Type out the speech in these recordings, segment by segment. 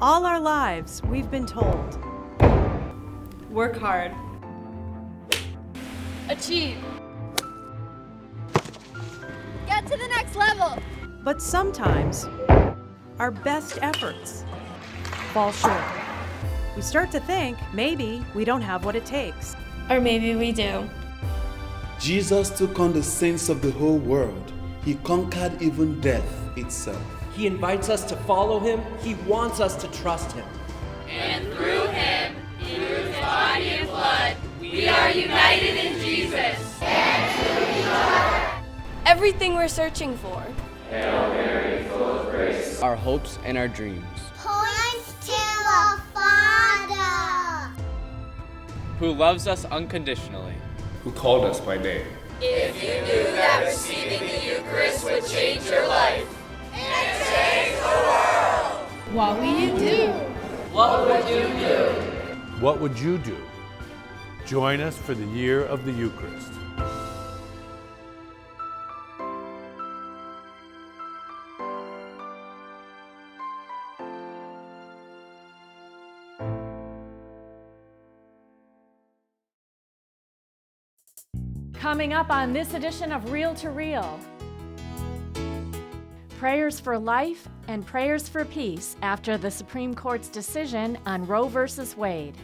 All our lives, we've been told. Work hard. Achieve. Get to the next level. But sometimes, our best efforts fall short. We start to think maybe we don't have what it takes. Or maybe we do. Jesus took on the sins of the whole world. He conquered even death itself. He invites us to follow him. He wants us to trust him. And through him, through his body and blood, we are united in Jesus. And to each other. Everything we're searching for. Hail Mary, full of grace. Our hopes and our dreams. Points to a Father who loves us unconditionally, who called us by name. If you knew that receiving the Eucharist would change your life and change the world, What will you do? what would you do? What would you do? Join us for the Year of the Eucharist. Coming up on this edition of Real to Real. Prayers for life and prayers for peace after the Supreme Court's decision on Roe v. Wade.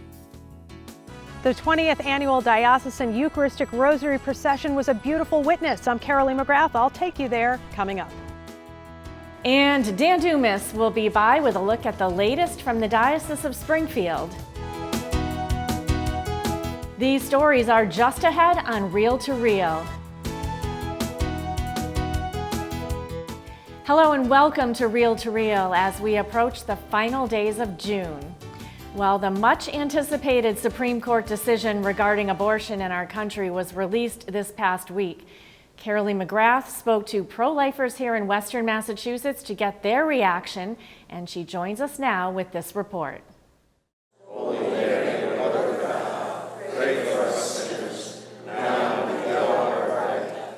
The 20th Annual Diocesan Eucharistic Rosary Procession was a beautiful witness. I'm Carolee McGrath. I'll take you there coming up. And Dan Dumas will be by with a look at the latest from the Diocese of Springfield. These stories are just ahead on Real to Real. Hello and welcome to Real as we approach the final days of June. Well, the much anticipated Supreme Court decision regarding abortion in our country was released this past week. Carolee McGrath spoke to pro-lifers here in Western Massachusetts to get their reaction, and she joins us now with this report. Holy Mary, Mother of God, pray for us sinners, now and at the hour of our death.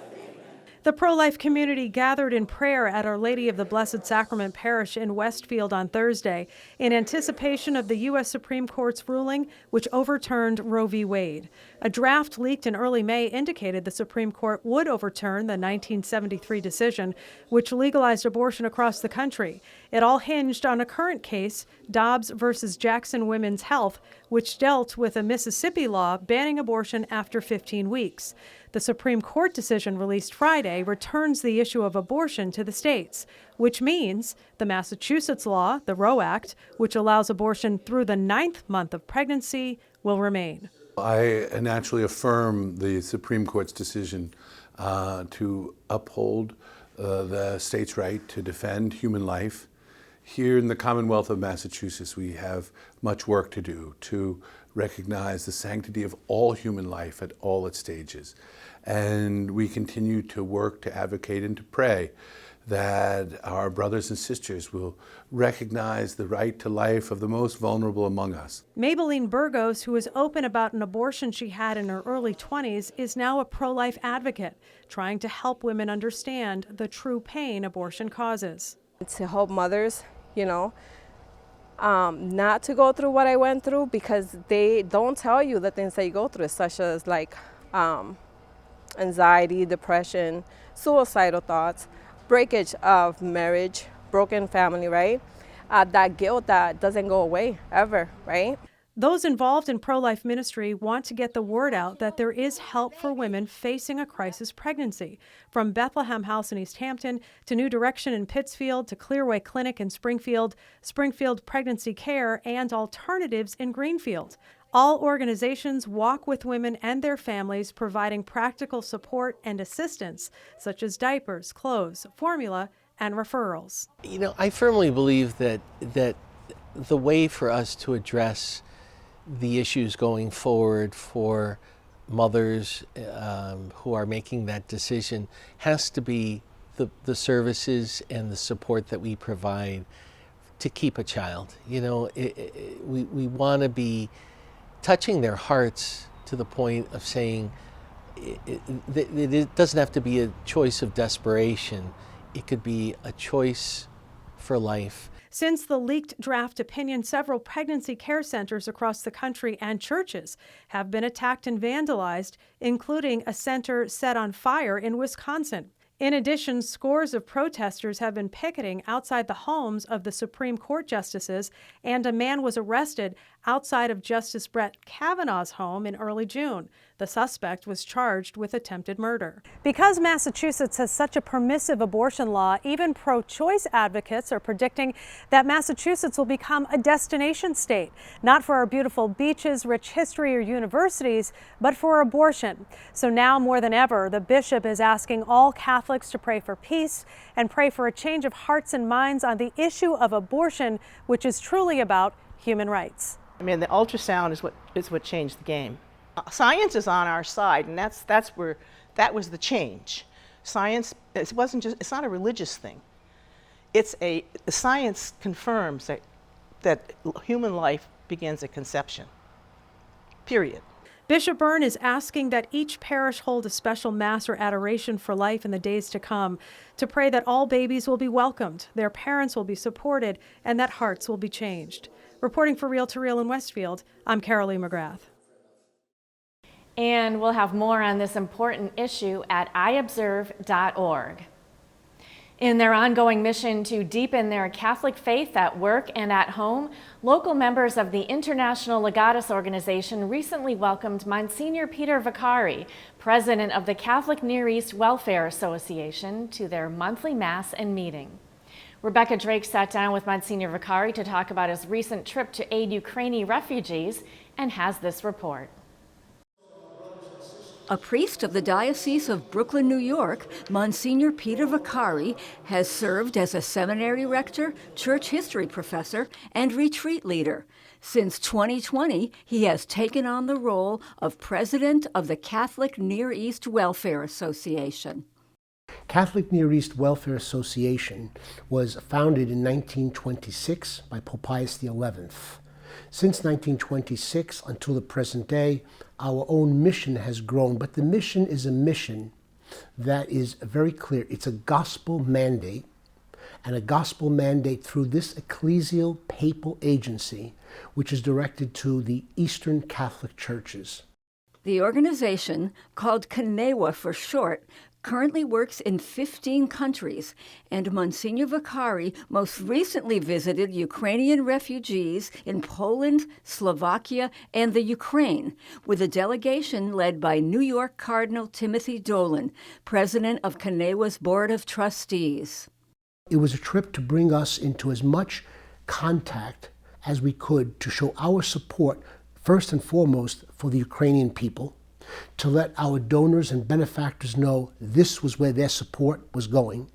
The pro-life community gathered in prayer at Our Lady of the Blessed Sacrament Parish in Westfield on Thursday in anticipation of the U.S. Supreme Court's ruling which overturned Roe v. Wade. A draft leaked in early May indicated the Supreme Court would overturn the 1973 decision which legalized abortion across the country. It all hinged on a current case, Dobbs versus Jackson Women's Health, which dealt with a Mississippi law banning abortion after 15 weeks. The Supreme Court decision released Friday returns the issue of abortion to the states, which means the Massachusetts law, the Roe Act, which allows abortion through the 9th month of pregnancy, will remain. I naturally affirm the Supreme Court's decision to uphold the state's right to defend human life. Here in the Commonwealth of Massachusetts, we have much work to do to recognize the sanctity of all human life at all its stages. And we continue to work to advocate and to pray that our brothers and sisters will recognize the right to life of the most vulnerable among us. Maybelline Burgos, who is open about an abortion she had in her early 20s, is now a pro-life advocate, trying to help women understand the true pain abortion causes. To help mothers, not to go through what I went through, because they don't tell you the things that you go through, such as anxiety, depression, suicidal thoughts, breakage of marriage, broken family, right? That guilt that doesn't go away ever, right? Those involved in pro-life ministry want to get the word out that there is help for women facing a crisis pregnancy. From Bethlehem House in East Hampton to New Direction in Pittsfield to Clearway Clinic in Springfield, Springfield Pregnancy Care, and Alternatives in Greenfield. All organizations walk with women and their families, providing practical support and assistance, such as diapers, clothes, formula, and referrals. I firmly believe that the way for us to address the issues going forward for mothers who are making that decision has to be the services and the support that we provide to keep a child. We want to be touching their hearts to the point of saying it doesn't have to be a choice of desperation. It could be a choice for life. Since the leaked draft opinion, several pregnancy care centers across the country and churches have been attacked and vandalized, including a center set on fire in Wisconsin. In addition, scores of protesters have been picketing outside the homes of the Supreme Court justices, and a man was arrested outside of Justice Brett Kavanaugh's home in early June. The suspect was charged with attempted murder. Because Massachusetts has such a permissive abortion law, even pro-choice advocates are predicting that Massachusetts will become a destination state, not for our beautiful beaches, rich history, or universities, but for abortion. So now more than ever, the bishop is asking all Catholics to pray for peace and pray for a change of hearts and minds on the issue of abortion, which is truly about human rights. I mean, the ultrasound is what changed the game. Science is on our side, and that was the change. Science, it's not a religious thing. The science confirms that human life begins at conception. Period. Bishop Byrne is asking that each parish hold a special Mass or adoration for life in the days to come, to pray that all babies will be welcomed, their parents will be supported, and that hearts will be changed. Reporting for Reel to Reel in Westfield, I'm Carolee McGrath. And we'll have more on this important issue at iobserve.org. In their ongoing mission to deepen their Catholic faith at work and at home, local members of the International Legatus Organization recently welcomed Monsignor Peter Vicari, president of the Catholic Near East Welfare Association, to their monthly Mass and meeting. Rebecca Drake sat down with Monsignor Vicari to talk about his recent trip to aid Ukrainian refugees and has this report. A priest of the Diocese of Brooklyn, New York, Monsignor Peter Vicari has served as a seminary rector, church history professor, and retreat leader. Since 2020, he has taken on the role of president of the Catholic Near East Welfare Association. Catholic Near East Welfare Association was founded in 1926 by Pope Pius XI. Since 1926 until the present day, our own mission has grown, but the mission is a mission that is very clear. It's a gospel mandate, and a gospel mandate through this ecclesial papal agency, which is directed to the Eastern Catholic churches. The organization, called CNEWA for short, currently works in 15 countries, and Monsignor Vicari most recently visited Ukrainian refugees in Poland, Slovakia, and the Ukraine, with a delegation led by New York Cardinal Timothy Dolan, president of CNEWA's Board of Trustees. It was a trip to bring us into as much contact as we could to show our support, first and foremost, for the Ukrainian people, to let our donors and benefactors know this was where their support was going,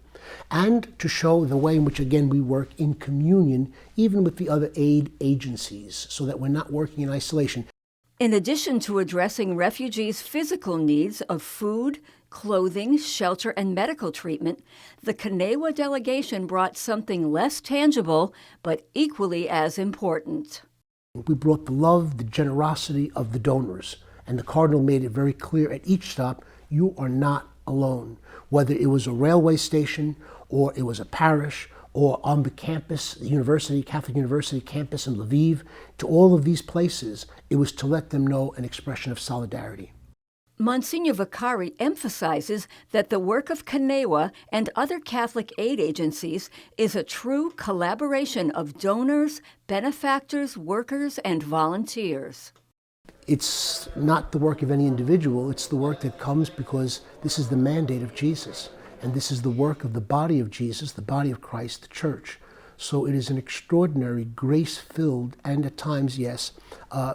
and to show the way in which, again, we work in communion, even with the other aid agencies, so that we're not working in isolation. In addition to addressing refugees' physical needs of food, clothing, shelter, and medical treatment, the CNEWA delegation brought something less tangible, but equally as important. We brought the love, the generosity of the donors. And the Cardinal made it very clear at each stop, you are not alone. Whether it was a railway station, or it was a parish, or on the campus, the university, Catholic University campus in Lviv, to all of these places, it was to let them know an expression of solidarity. Monsignor Vicari emphasizes that the work of CNEWA and other Catholic aid agencies is a true collaboration of donors, benefactors, workers, and volunteers. It's not the work of any individual, it's the work that comes because this is the mandate of Jesus. And this is the work of the body of Jesus, the body of Christ, the church. So it is an extraordinary, grace-filled, and at times, yes,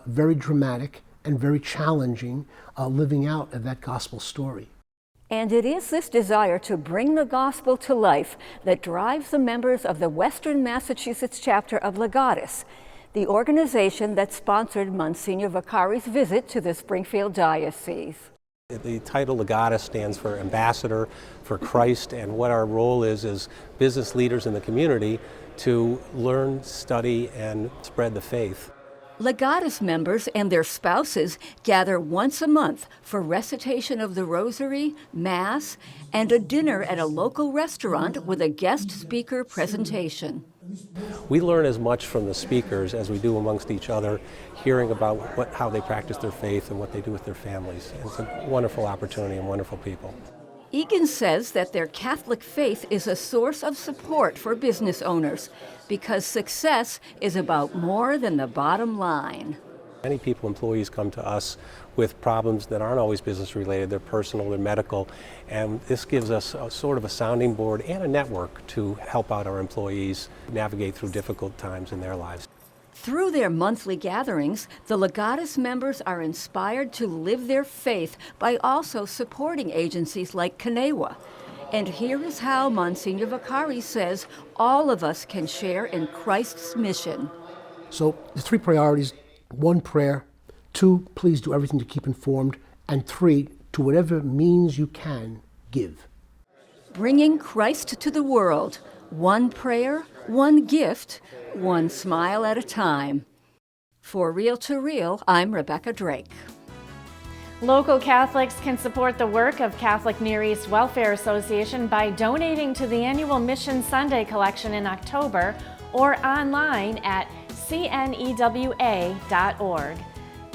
very dramatic and very challenging living out of that gospel story. And it is this desire to bring the gospel to life that drives the members of the Western Massachusetts chapter of Legatus, the organization that sponsored Monsignor Vicari's visit to the Springfield Diocese. The title Legatus stands for Ambassador for Christ, and what our role is as business leaders in the community to learn, study, and spread the faith. Legatus members and their spouses gather once a month for recitation of the Rosary, Mass, and a dinner at a local restaurant with a guest speaker presentation. We learn as much from the speakers as we do amongst each other, hearing about how they practice their faith and what they do with their families. It's a wonderful opportunity and wonderful people. Egan says that their Catholic faith is a source of support for business owners because success is about more than the bottom line. Many people, employees, come to us with problems that aren't always business related, they're personal, they're medical, and this gives us a sort of a sounding board and a network to help out our employees navigate through difficult times in their lives. Through their monthly gatherings, the Legatus members are inspired to live their faith by also supporting agencies like Kanewa. And here is how Monsignor Vicari says all of us can share in Christ's mission. So the three priorities: 1, prayer; 2, please do everything to keep informed; and 3, to whatever means you can, give. Bringing Christ to the world, 1 prayer, 1 gift, 1 smile at a time. For Real to Real, I'm Rebecca Drake. Local Catholics can support the work of Catholic Near East Welfare Association by donating to the annual Mission Sunday collection in October or online at cnewa.org.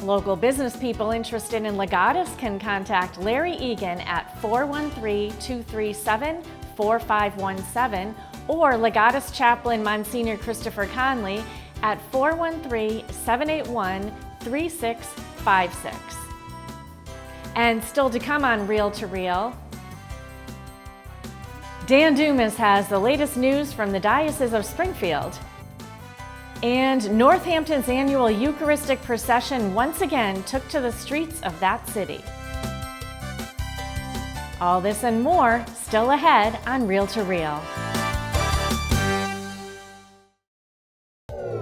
Local business people interested in Legatus can contact Larry Egan at 413-237-4517 or Legatus Chaplain Monsignor Christopher Conley at 413-781-3656. And still to come on Reel to Reel, Dan Dumas has the latest news from the Diocese of Springfield. And Northampton's annual Eucharistic procession once again took to the streets of that city. All this and more still ahead on Reel to Reel.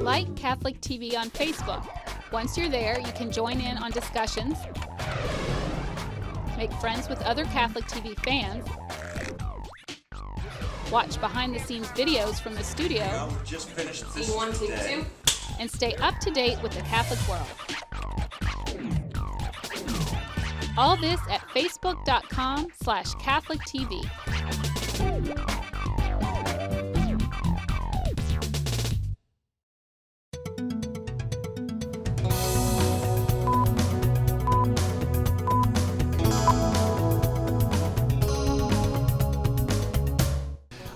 Like Catholic TV on Facebook. Once you're there, you can join in on discussions, make friends with other Catholic TV fans, watch behind-the-scenes videos from the studio, just finished this and stay up to date with the Catholic world. All this at facebook.com/CatholicTV.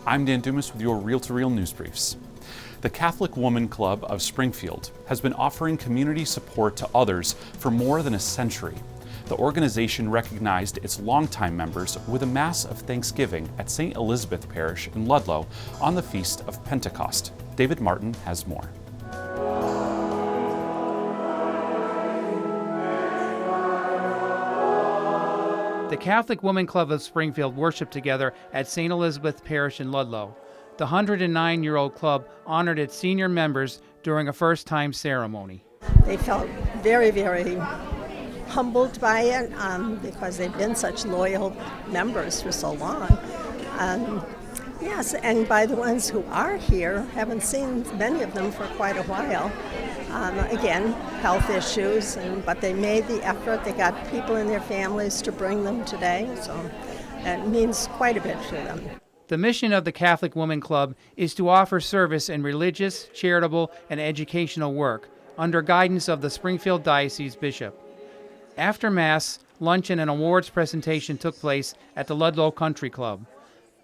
I'm Dan Dumas with your Reel to Reel news briefs. The Catholic Woman Club of Springfield has been offering community support to others for more than a century. The organization recognized its longtime members with a Mass of Thanksgiving at St. Elizabeth Parish in Ludlow on the Feast of Pentecost. David Martin has more. The Catholic Woman Club of Springfield worshiped together at St. Elizabeth Parish in Ludlow. The 109-year-old club honored its senior members during a first-time ceremony. They felt very, very humbled by it because they've been such loyal members for so long. Yes, and by the ones who are here, haven't seen many of them for quite a while. Again, health issues, but they made the effort. They got people in their families to bring them today, so it means quite a bit to them. The mission of the Catholic Woman Club is to offer service in religious, charitable, and educational work under guidance of the Springfield Diocese Bishop. After Mass, luncheon and awards presentation took place at the Ludlow Country Club.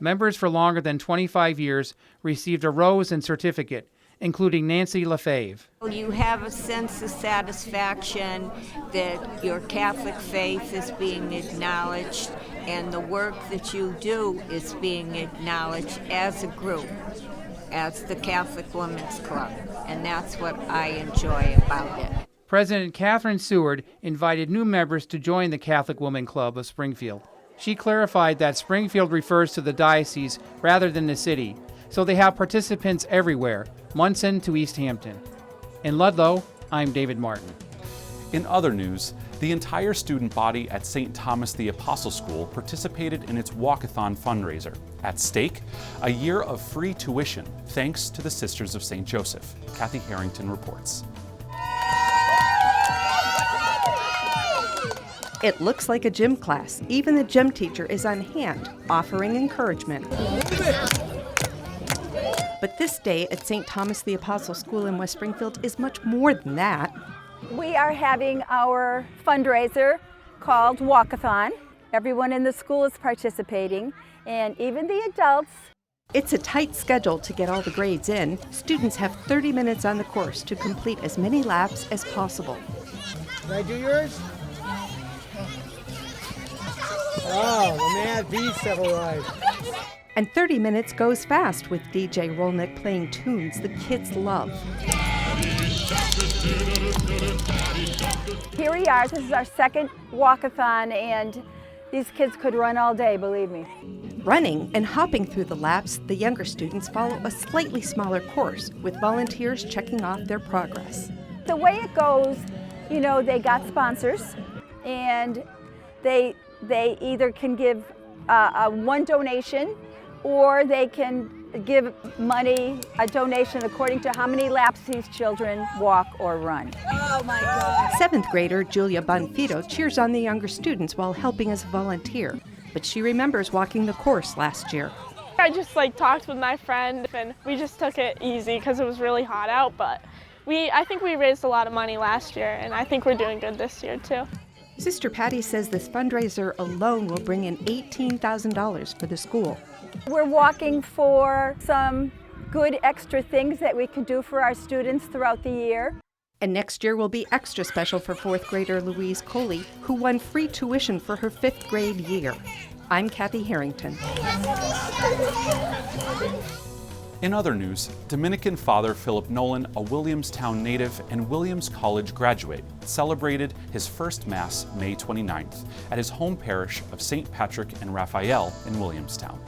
Members for longer than 25 years received a rose and certificate, including Nancy Lefebvre. You have a sense of satisfaction that your Catholic faith is being acknowledged and the work that you do is being acknowledged as a group, as the Catholic Women's Club, and that's what I enjoy about it. President Catherine Seward invited new members to join the Catholic Woman Club of Springfield. She clarified that Springfield refers to the diocese rather than the city, so they have participants everywhere, Munson to East Hampton. In Ludlow, I'm David Martin. In other news, the entire student body at St. Thomas the Apostle School participated in its walkathon fundraiser. At stake, a year of free tuition, thanks to the Sisters of St. Joseph. Kathy Harrington reports. It looks like a gym class. Even the gym teacher is on hand, offering encouragement. But this day at St. Thomas the Apostle School in West Springfield is much more than that. We are having our fundraiser called Walkathon. Everyone in the school is participating, and even the adults. It's a tight schedule to get all the grades in. Students have 30 minutes on the course to complete as many laps as possible. Can I do yours? Oh, let me add these several rides. And 30 minutes goes fast with DJ Rolnick playing tunes the kids love. Here we are. This is our second walkathon, and these kids could run all day, believe me. Running and hopping through the laps, the younger students follow a slightly smaller course with volunteers checking off their progress. The way it goes, you know, they got sponsors, and they either can give one donation, or they can give money, a donation according to how many laps these children walk or run. Oh my God! 7th grader Julia Bonfito cheers on the younger students while helping as a volunteer, but she remembers walking the course last year. I just talked with my friend, and we just took it easy because it was really hot out, but I think we raised a lot of money last year, and I think we're doing good this year too. Sister Patty says this fundraiser alone will bring in $18,000 for the school. We're walking for some good extra things that we can do for our students throughout the year. And next year will be extra special for 4th grader Louise Coley, who won free tuition for her 5th grade year. I'm Kathy Harrington. In other news, Dominican Father Philip Nolan, a Williamstown native and Williams College graduate, celebrated his first Mass May 29th at his home parish of St. Patrick and Raphael in Williamstown.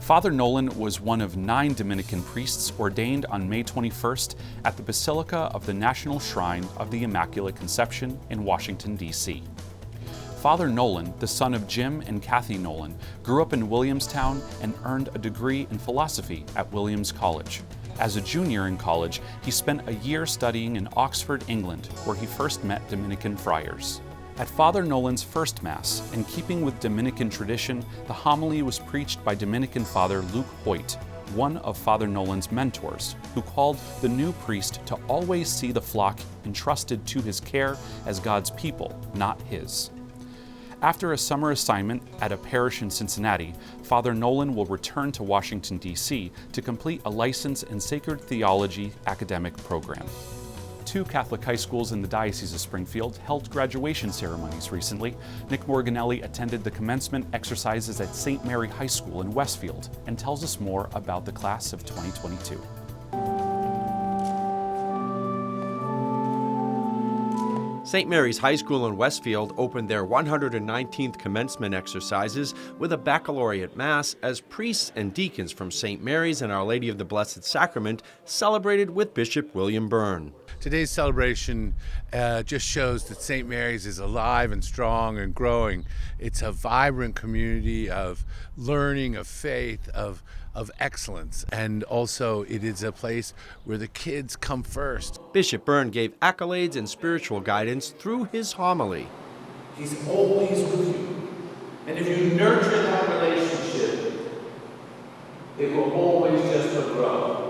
Father Nolan was one of 9 Dominican priests ordained on May 21st at the Basilica of the National Shrine of the Immaculate Conception in Washington, D.C. Father Nolan, the son of Jim and Kathy Nolan, grew up in Williamstown and earned a degree in philosophy at Williams College. As a junior in college, he spent a year studying in Oxford, England, where he first met Dominican friars. At Father Nolan's first Mass, in keeping with Dominican tradition, the homily was preached by Dominican Father Luke Hoyt, one of Father Nolan's mentors, who called the new priest to always see the flock entrusted to his care as God's people, not his. After a summer assignment at a parish in Cincinnati, Father Nolan will return to Washington, D.C. to complete a license in sacred theology academic program. 2 Catholic high schools in the Diocese of Springfield held graduation ceremonies recently. Nick Morganelli attended the commencement exercises at St. Mary High School in Westfield and tells us more about the class of 2022. St. Mary's High School in Westfield opened their 119th commencement exercises with a baccalaureate mass as priests and deacons from St. Mary's and Our Lady of the Blessed Sacrament celebrated with Bishop William Byrne. Today's celebration just shows that St. Mary's is alive and strong and growing. It's a vibrant community of learning, of faith, of excellence, and also it is a place where the kids come first. Bishop Byrne gave accolades and spiritual guidance through his homily. He's always with you, and if you nurture that relationship, it will always just grow.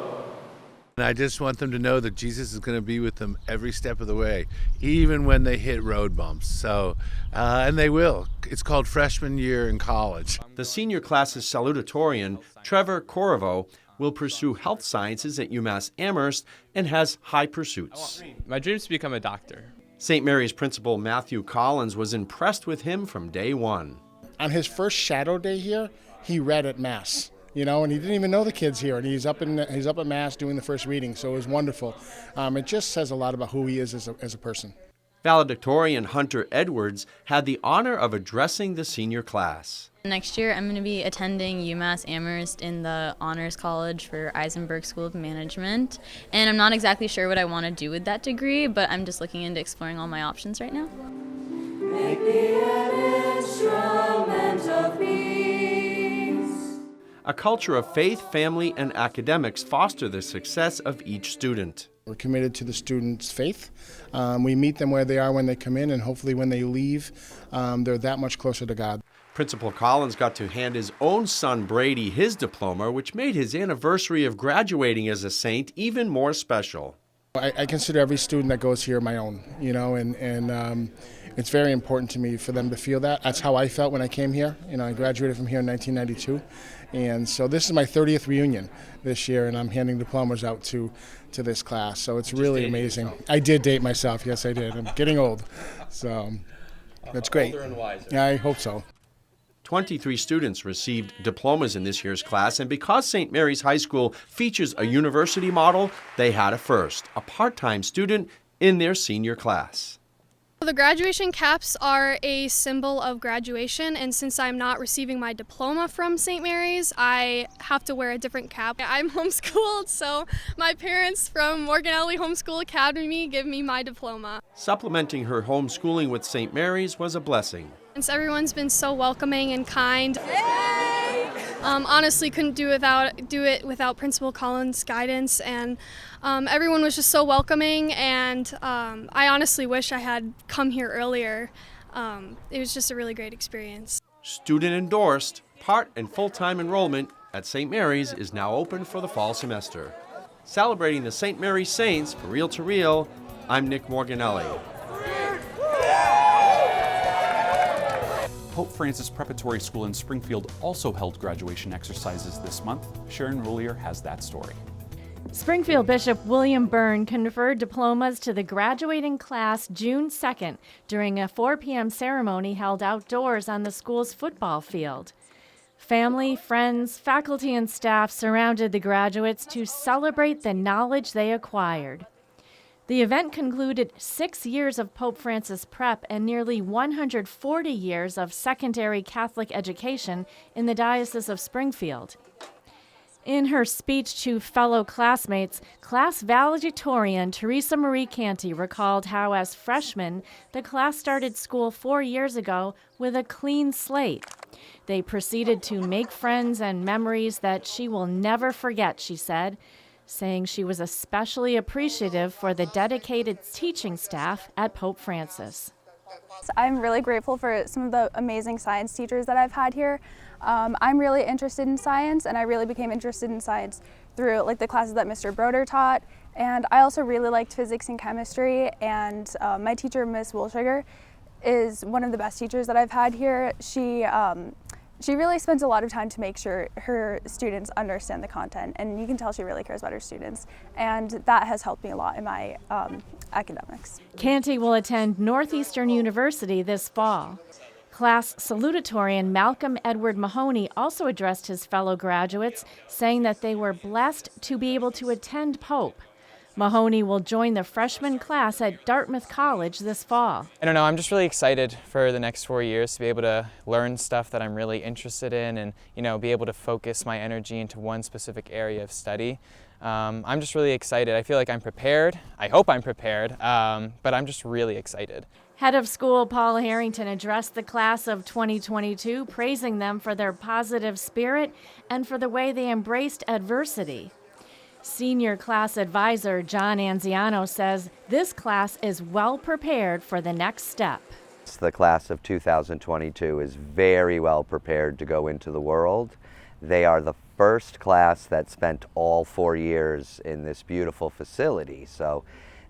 And I just want them to know that Jesus is going to be with them every step of the way, even when they hit road bumps. So, and they will. It's called freshman year in college. The senior class's salutatorian, Trevor Corriveau, will pursue health sciences at UMass Amherst and has high pursuits. My dream is to become a doctor. St. Mary's principal Matthew Collins was impressed with him from day one. On his first shadow day here, he read at Mass. And he didn't even know the kids here, and he's up at Mass doing the first reading, so it was wonderful. It just says a lot about who he is as a person. Valedictorian Hunter Edwards had the honor of addressing the senior class. Next year, I'm going to be attending UMass Amherst in the Honors College for Eisenberg School of Management, and I'm not exactly sure what I want to do with that degree, but I'm just looking into exploring all my options right now. Make me an instrument of peace. A culture of faith, family, and academics foster the success of each student. We're committed to the students' faith. We meet them where they are when they come in, and hopefully when they leave, they're that much closer to God. Principal Collins got to hand his own son Brady his diploma, which made his anniversary of graduating as a saint even more special. I consider every student that goes here my own, you know, and it's very important to me for them to feel that. That's how I felt when I came here. You know, I graduated from here in 1992, and so this is my 30th reunion this year, and I'm handing diplomas out to this class, so it's really amazing. I did date myself, yes I did. I'm getting old, so that's great. Older and wiser. Yeah, I hope so. 23 students received diplomas in this year's class, and because St. Mary's High School features a university model, they had a first, a part-time student in their senior class. The graduation caps are a symbol of graduation, and since I'm not receiving my diploma from St. Mary's, I have to wear a different cap. I'm homeschooled, so my parents from Morganelli Homeschool Academy give me my diploma. Supplementing her homeschooling with St. Mary's was a blessing. Since everyone's been so welcoming and kind, honestly couldn't do it without Principal Collins' guidance, and everyone was just so welcoming, and I honestly wish I had come here earlier. It was just a really great experience. Student endorsed, part and full-time enrollment at St. Mary's is now open for the fall semester. Celebrating the St. Mary's Saints for Real to Real, I'm Nick Morganelli. Pope Francis Preparatory School in Springfield also held graduation exercises this month. Sharon Roulier has that story. Springfield Bishop William Byrne conferred diplomas to the graduating class June 2nd during a 4 p.m. ceremony held outdoors on the school's football field. Family, friends, faculty, and staff surrounded the graduates to celebrate the knowledge they acquired. The event concluded 6 years of Pope Francis prep and nearly 140 years of secondary Catholic education in the Diocese of Springfield. In her speech to fellow classmates, class valedictorian Teresa Marie Canty recalled how, as freshmen, the class started school 4 years ago with a clean slate. They proceeded to make friends and memories that she will never forget, she said, saying she was especially appreciative for the dedicated teaching staff at Pope Francis. I'm really grateful for some of the amazing science teachers that I've had here. I'm really interested in science, and I really became interested in science through the classes that Mr. Broder taught, and I also really liked physics and chemistry, and my teacher, Miss Wilshiger, is one of the best teachers that I've had here. She really spends a lot of time to make sure her students understand the content, and you can tell she really cares about her students, and that has helped me a lot in my academics. Canty will attend Northeastern University this fall. Class salutatorian Malcolm Edward Mahoney also addressed his fellow graduates, saying that they were blessed to be able to attend Pope. Mahoney will join the freshman class at Dartmouth College this fall. I don't know, I'm just really excited for the next 4 years to be able to learn stuff that I'm really interested in and, be able to focus my energy into one specific area of study. I'm just really excited. I feel like I'm prepared. I hope I'm prepared, but I'm just really excited. Head of school Paul Harrington addressed the class of 2022, praising them for their positive spirit and for the way they embraced adversity. Senior class advisor John Anziano says this class is well prepared for the next step. The class of 2022 is very well prepared to go into the world. They are the first class that spent all 4 years in this beautiful facility, so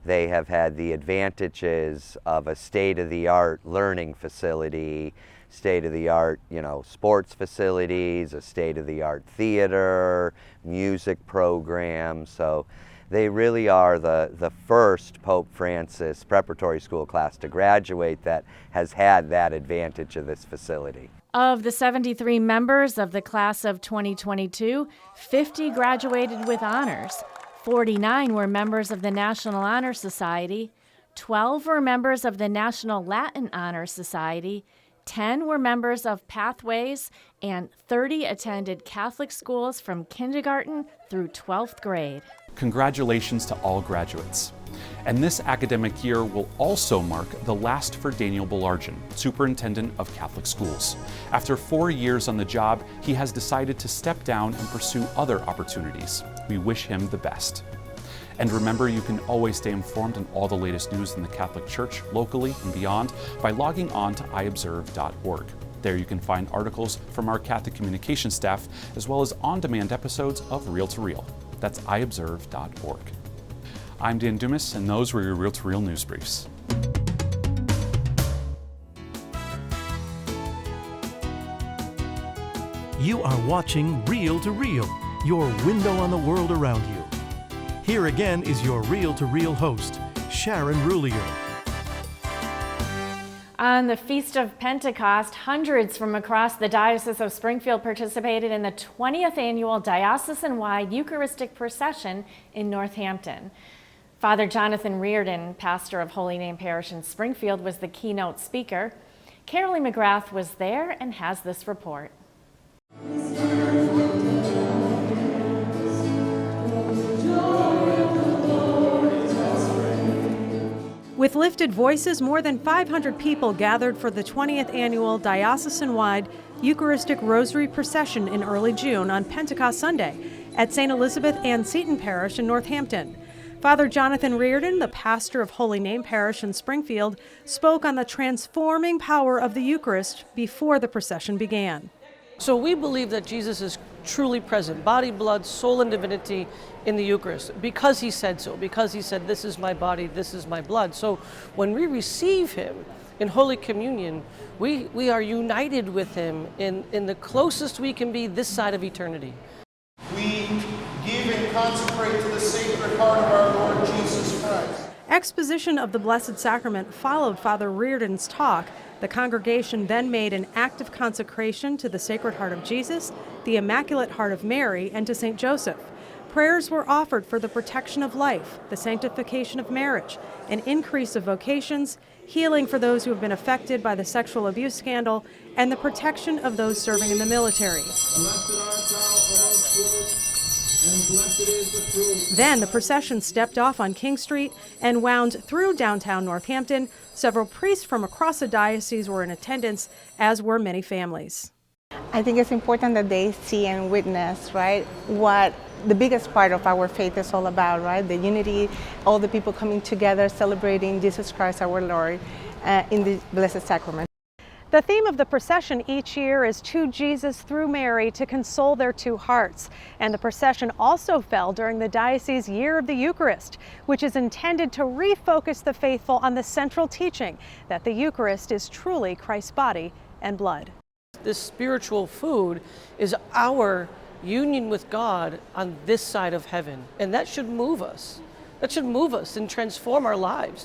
they have had the advantages of a state-of-the-art learning facility, state-of-the-art, sports facilities, a state-of-the-art theater, music program. So they really are the first Pope Francis preparatory school class to graduate that has had that advantage of this facility. Of the 73 members of the class of 2022, 50 graduated with honors. 49 were members of the National Honor Society, 12 were members of the National Latin Honor Society, 10 were members of Pathways, and 30 attended Catholic schools from kindergarten through 12th grade. Congratulations to all graduates. And this academic year will also mark the last for Daniel Belargin, Superintendent of Catholic Schools. After 4 years on the job, he has decided to step down and pursue other opportunities. We wish him the best. And remember, you can always stay informed on all the latest news in the Catholic Church, locally and beyond, by logging on to iobserve.org. There you can find articles from our Catholic communication staff, as well as on-demand episodes of Real to Real. That's iobserve.org. I'm Dan Dumas, and those were your Real to Real news briefs. You are watching Real to Real, your window on the world around you. Here again is your Real to Real host, Sharon Rulier. On the Feast of Pentecost, hundreds from across the Diocese of Springfield participated in the 20th annual diocesan-wide Eucharistic procession in Northampton. Father Jonathan Reardon, pastor of Holy Name Parish in Springfield, was the keynote speaker. Carolee McGrath was there and has this report. With lifted voices, more than 500 people gathered for the 20th annual diocesan-wide Eucharistic Rosary Procession in early June on Pentecost Sunday at St. Elizabeth Ann Seton Parish in Northampton. Father Jonathan Reardon, the pastor of Holy Name Parish in Springfield, spoke on the transforming power of the Eucharist before the procession began. So we believe that Jesus is truly present, body, blood, soul, and divinity in the Eucharist, because he said so, because he said, this is my body, this is my blood. So when we receive him in Holy Communion, we are united with him in the closest we can be this side of eternity. We give and consecrate to the Sacred Heart of our Lord Jesus Christ. Exposition of the Blessed Sacrament followed Father Reardon's talk. The congregation then made an act of consecration to the Sacred Heart of Jesus, the Immaculate Heart of Mary, and to St. Joseph. Prayers were offered for the protection of life, the sanctification of marriage, an increase of vocations, healing for those who have been affected by the sexual abuse scandal, and the protection of those serving in the military. Then the procession stepped off on King Street and wound through downtown Northampton. Several priests from across the diocese were in attendance, as were many families. I think it's important that they see and witness, right, what the biggest part of our faith is all about, right? The unity, all the people coming together, celebrating Jesus Christ our Lord in the Blessed Sacrament. The theme of the procession each year is To Jesus Through Mary, to console their two hearts. And the procession also fell during the Diocese Year of the Eucharist, which is intended to refocus the faithful on the central teaching that the Eucharist is truly Christ's body and blood. This spiritual food is our union with God on this side of heaven, and that should move us. That should move us and transform our lives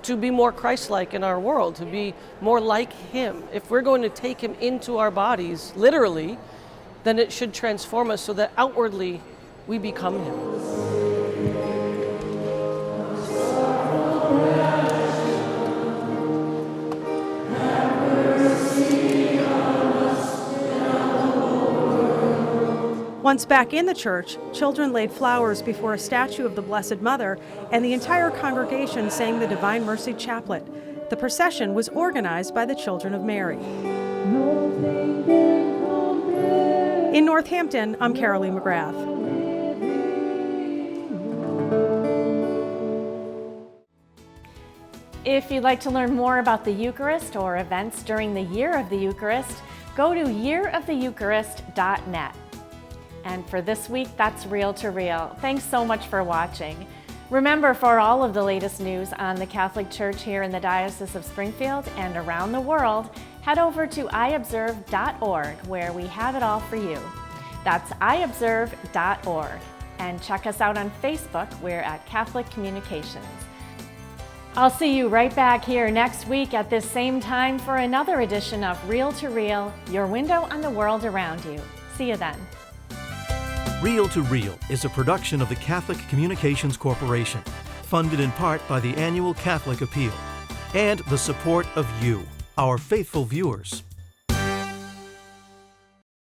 to be more Christ-like in our world, to be more like him. If we're going to take him into our bodies, literally, then it should transform us so that outwardly we become him. Once back in the church, children laid flowers before a statue of the Blessed Mother, and the entire congregation sang the Divine Mercy Chaplet. The procession was organized by the Children of Mary. In Northampton, I'm Carolee McGrath. If you'd like to learn more about the Eucharist or events during the Year of the Eucharist, go to yearoftheeucharist.net. And for this week, that's Real to Real. Thanks so much for watching. Remember, for all of the latest news on the Catholic Church here in the Diocese of Springfield and around the world, head over to iobserve.org, where we have it all for you. That's iobserve.org. And check us out on Facebook. We're at Catholic Communications. I'll see you right back here next week at this same time for another edition of Real to Real, your window on the world around you. See you then. Real to Real is a production of the Catholic Communications Corporation, funded in part by the annual Catholic Appeal, and the support of you, our faithful viewers.